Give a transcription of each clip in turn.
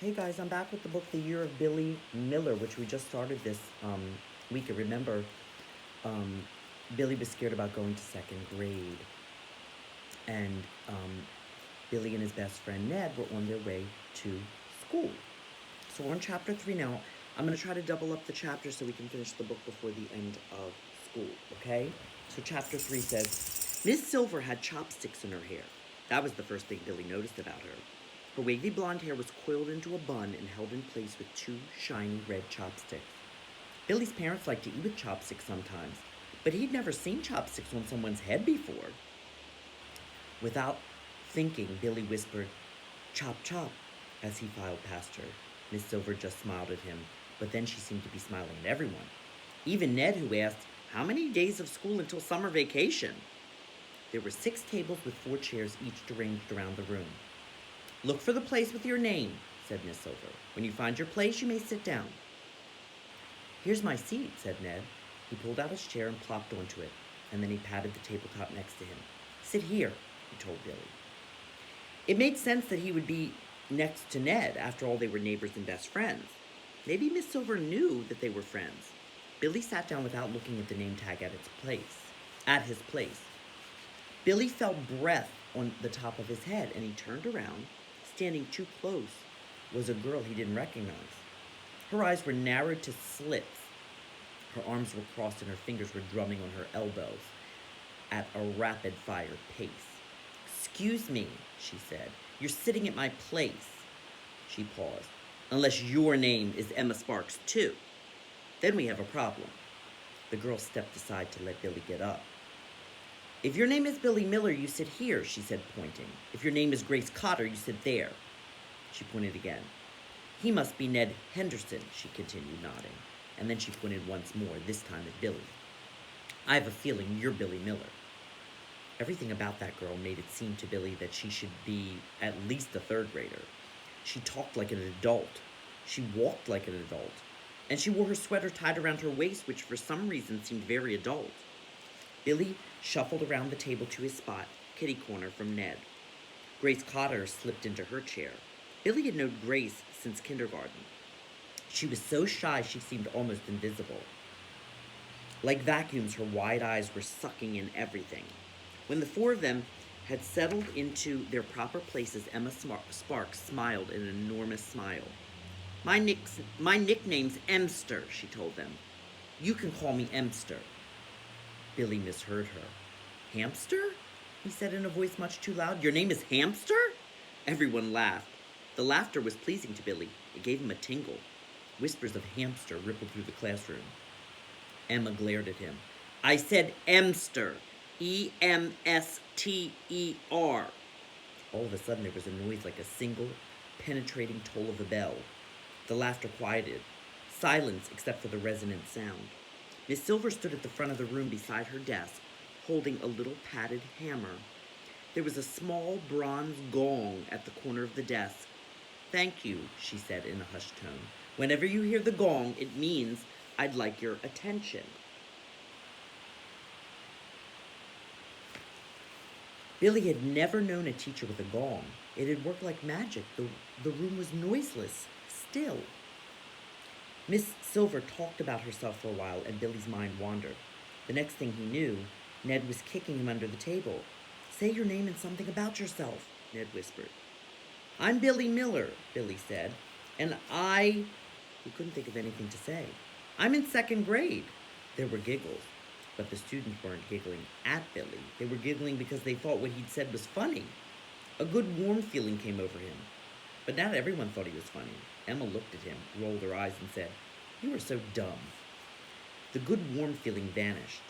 Hey guys, I'm back with the book The Year of Billy Miller, which we just started this week. And remember, um, Billy was scared about going to second grade, and Billy and his best friend Ned were on their way to school. So we're on chapter 3 now. I'm going to try to double up the chapters so we can finish the book before the end of school, okay? So chapter 3 says, Miss Silver had chopsticks in her hair. That was the first thing Billy noticed about her. Her wavy blonde hair was coiled into a bun and held in place with two shiny red chopsticks. Billy's parents liked to eat with chopsticks sometimes, but he'd never seen chopsticks on someone's head before. Without thinking, Billy whispered, "Chop, chop," as he filed past her. Miss Silver just smiled at him, but then she seemed to be smiling at everyone. Even Ned, who asked, "How many days of school until summer vacation?" There were 6 tables with 4 chairs each arranged around the room. "Look for the place with your name," said Miss Silver. "When you find your place, you may sit down." "Here's my seat," said Ned. He pulled out his chair and plopped onto it, and then he patted the tabletop next to him. "Sit here," he told Billy. It made sense that he would be next to Ned. After all, they were neighbors and best friends. Maybe Miss Silver knew that they were friends. Billy sat down without looking at the name tag at his place. Billy felt breath on the top of his head, and he turned around. Standing too close was a girl he didn't recognize. Her eyes were narrowed to slits. Her arms were crossed and her fingers were drumming on her elbows at a rapid-fire pace. "Excuse me," she said. "You're sitting at my place." She paused. "Unless your name is Emma Sparks, too. Then we have a problem." The girl stepped aside to let Billy get up. "If your name is Billy Miller, you sit here," she said, pointing. "If your name is Grace Cotter, you sit there." She pointed again. "He must be Ned Henderson," she continued, nodding. And then she pointed once more, this time at Billy. "I have a feeling you're Billy Miller." Everything about that girl made it seem to Billy that she should be at least a third grader. She talked like an adult. She walked like an adult. And she wore her sweater tied around her waist, which for some reason seemed very adult. Billy shuffled around the table to his spot, kitty corner from Ned. Grace Cotter slipped into her chair. Billy had known Grace since kindergarten. She was so shy she seemed almost invisible. Like vacuums, her wide eyes were sucking in everything. When the four of them had settled into their proper places, Emma Sparks smiled an enormous smile. My nickname's Emster," she told them. "You can call me Emster." Billy misheard her. "Hamster?" he said in a voice much too loud. "Your name is Hamster?" Everyone laughed. The laughter was pleasing to Billy. It gave him a tingle. Whispers of hamster rippled through the classroom. Emma glared at him. "I said Emster. Emster. All of a sudden, there was a noise like a single, penetrating toll of a bell. The laughter quieted. Silence except for the resonant sound. Miss Silver stood at the front of the room beside her desk, holding a little padded hammer. There was a small bronze gong at the corner of the desk. "Thank you," she said in a hushed tone. "Whenever you hear the gong, it means I'd like your attention." Billy had never known a teacher with a gong. It had worked like magic. The room was noiseless, still. Miss Silver talked about herself for a while, and Billy's mind wandered. The next thing he knew, Ned was kicking him under the table. "Say your name and something about yourself," Ned whispered. "I'm Billy Miller," Billy said, "and He couldn't think of anything to say. "I'm in second grade." There were giggles, but the students weren't giggling at Billy. They were giggling because they thought what he'd said was funny. A good warm feeling came over him. But not everyone thought he was funny. Emma looked at him, rolled her eyes, and said, "You are so dumb." The good warm feeling vanished.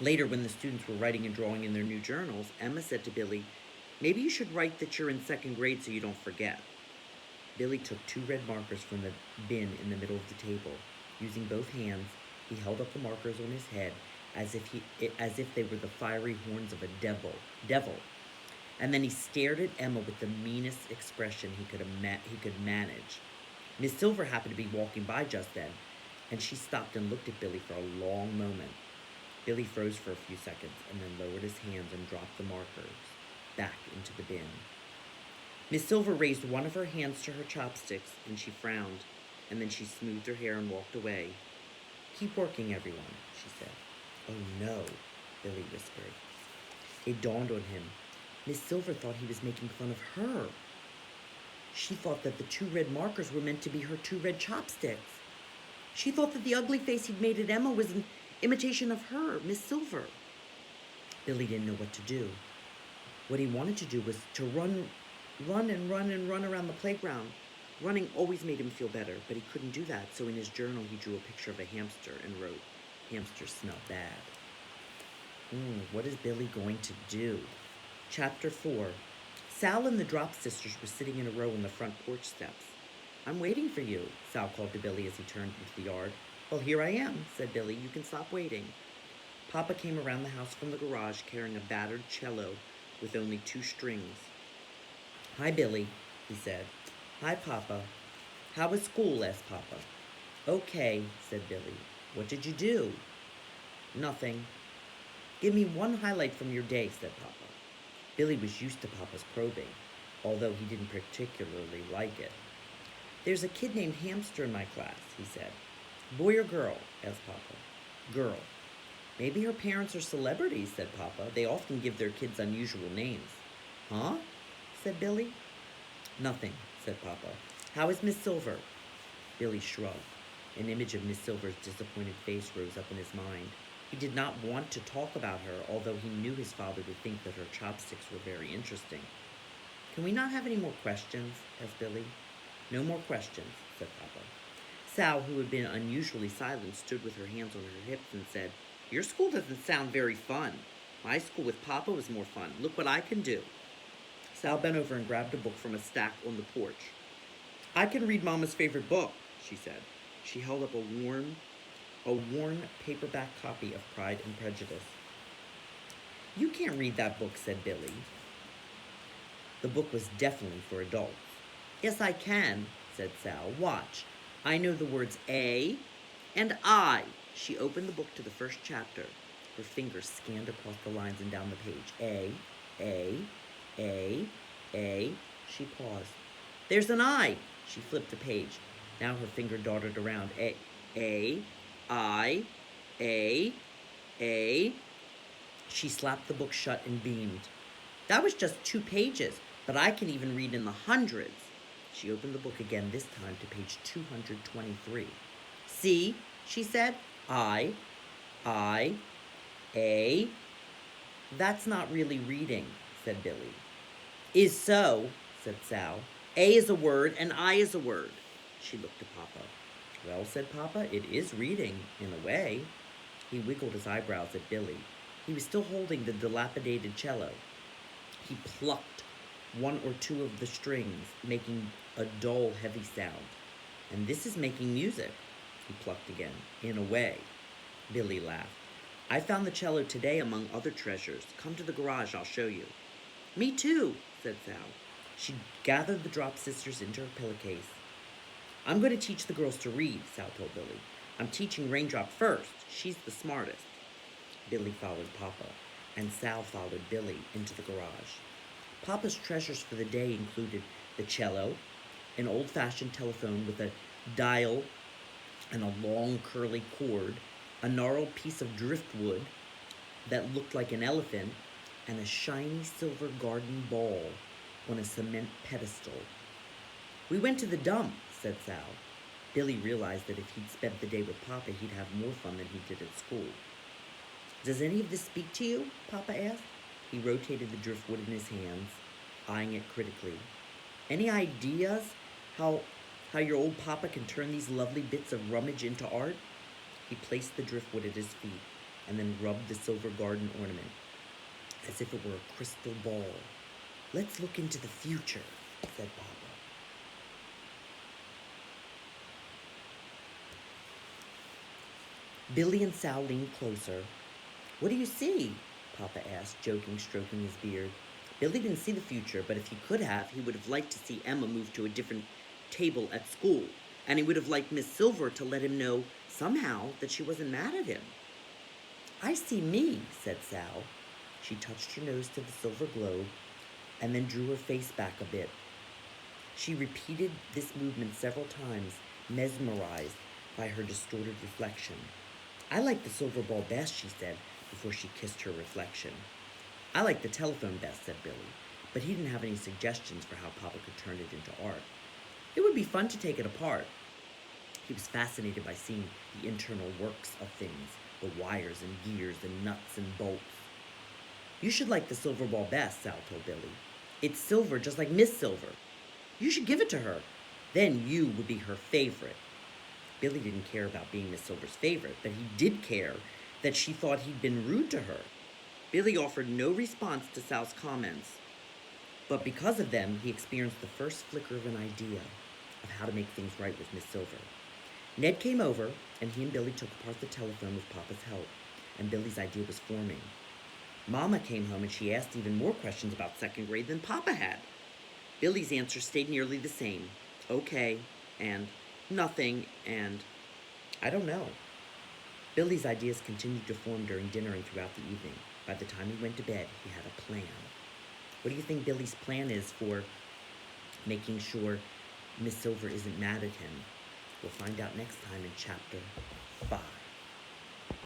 Later, when the students were writing and drawing in their new journals, Emma said to Billy, "Maybe you should write that you're in second grade so you don't forget." Billy took 2 red markers from the bin in the middle of the table. Using both hands, he held up the markers on his head as if they were the fiery horns of a devil. And then he stared at Emma with the meanest expression he could manage. Miss Silver happened to be walking by just then, and she stopped and looked at Billy for a long moment. Billy froze for a few seconds and then lowered his hands and dropped the markers back into the bin. Miss Silver raised one of her hands to her chopsticks, and she frowned, and then she smoothed her hair and walked away. "Keep working, everyone," she said. "Oh, no," Billy whispered. It dawned on him. Miss Silver thought he was making fun of her. She thought that the 2 red markers were meant to be her 2 red chopsticks. She thought that the ugly face he'd made at Emma was an imitation of her, Miss Silver. Billy didn't know what to do. What he wanted to do was to run around the playground. Running always made him feel better, but he couldn't do that, so in his journal he drew a picture of a hamster and wrote, "Hamsters smell bad." What is Billy going to do? Chapter 4. Sal and the Drop Sisters were sitting in a row on the front porch steps. "I'm waiting for you," Sal called to Billy as he turned into the yard. "Well, here I am," said Billy. "You can stop waiting." Papa came around the house from the garage carrying a battered cello with only 2 strings. "Hi, Billy," he said. "Hi, Papa. How was school?" asked Papa. "Okay," said Billy. "What did you do?" "Nothing." "Give me one highlight from your day," said Papa. Billy was used to Papa's probing, although he didn't particularly like it. "There's a kid named Hamster in my class," he said. "Boy or girl?" asked Papa. "Girl." "Maybe her parents are celebrities," said Papa. "They often give their kids unusual names." "Huh?" said Billy. "Nothing," said Papa. "How is Miss Silver?" Billy shrugged. An image of Miss Silver's disappointed face rose up in his mind. He did not want to talk about her, although he knew his father would think that her chopsticks were very interesting. "Can we not have any more questions?" asked Billy. "No more questions," said Papa. Sal, who had been unusually silent, stood with her hands on her hips and said, "Your school doesn't sound very fun. My school with Papa was more fun. Look what I can do." Sal bent over and grabbed a book from a stack on the porch. "I can read Mama's favorite book," she said. She held up a worn paperback copy of Pride and Prejudice. "You can't read that book," said Billy. The book was definitely for adults. "Yes, I can," said Sal. "Watch. I know the words A and I." She opened the book to the first chapter. Her fingers scanned across the lines and down the page. A. She paused. "There's an I." She flipped the page. Now her finger darted around. I, A. She slapped the book shut and beamed. "That was just 2 pages, but I can even read in the hundreds." She opened the book again, this time to page 223. "See," she said. I, A. "That's not really reading," said Billy. "Is so," said Sal. "A is a word and I is a word." She looked at Papa. "Well," said Papa, "it is reading, in a way." He wiggled his eyebrows at Billy. He was still holding the dilapidated cello. He plucked 1 or 2 of the strings, making a dull, heavy sound. "And this is making music." He plucked again. "In a way." Billy laughed. "I found the cello today among other treasures. Come to the garage, I'll show you." "Me too," said Sal. She gathered the Drop Sisters into her pillowcase. "I'm going to teach the girls to read," Sal told Billy. "I'm teaching Raindrop first. She's the smartest." Billy followed Papa, and Sal followed Billy into the garage. Papa's treasures for the day included the cello, an old-fashioned telephone with a dial and a long, curly cord, a gnarled piece of driftwood that looked like an elephant, and a shiny silver garden ball on a cement pedestal. "We went to the dump," said Sal. Billy realized that if he'd spent the day with Papa, he'd have more fun than he did at school. "Does any of this speak to you?" Papa asked. He rotated the driftwood in his hands, eyeing it critically. "Any ideas how your old Papa can turn these lovely bits of rummage into art?" He placed the driftwood at his feet and then rubbed the silver garden ornament as if it were a crystal ball. "Let's look into the future," said Papa. Billy and Sal leaned closer. "What do you see?" Papa asked, stroking his beard. Billy didn't see the future, but if he could have, he would have liked to see Emma move to a different table at school, and he would have liked Miss Silver to let him know somehow that she wasn't mad at him. "I see me," said Sal. She touched her nose to the silver globe and then drew her face back a bit. She repeated this movement several times, mesmerized by her distorted reflection. I like the silver ball best, she said, before she kissed her reflection. I like the telephone best, said Billy, but he didn't have any suggestions for how Papa could turn it into art. It would be fun to take it apart. He was fascinated by seeing the internal works of things, the wires and gears and nuts and bolts. You should like the silver ball best, Sal told Billy. It's silver just like Miss Silver. You should give it to her. Then you would be her favorite. Billy didn't care about being Miss Silver's favorite, but he did care that she thought he'd been rude to her. Billy offered no response to Sal's comments, but because of them, he experienced the first flicker of an idea of how to make things right with Miss Silver. Ned came over, and he and Billy took apart the telephone with Papa's help, and Billy's idea was forming. Mama came home, and she asked even more questions about second grade than Papa had. Billy's answer stayed nearly the same. Okay, and nothing, and I don't know. Billy's ideas continued to form during dinner and throughout the evening. By the time he went to bed, he had a plan. What do you think Billy's plan is for making sure Miss Silver isn't mad at him? We'll find out next time in Chapter 5.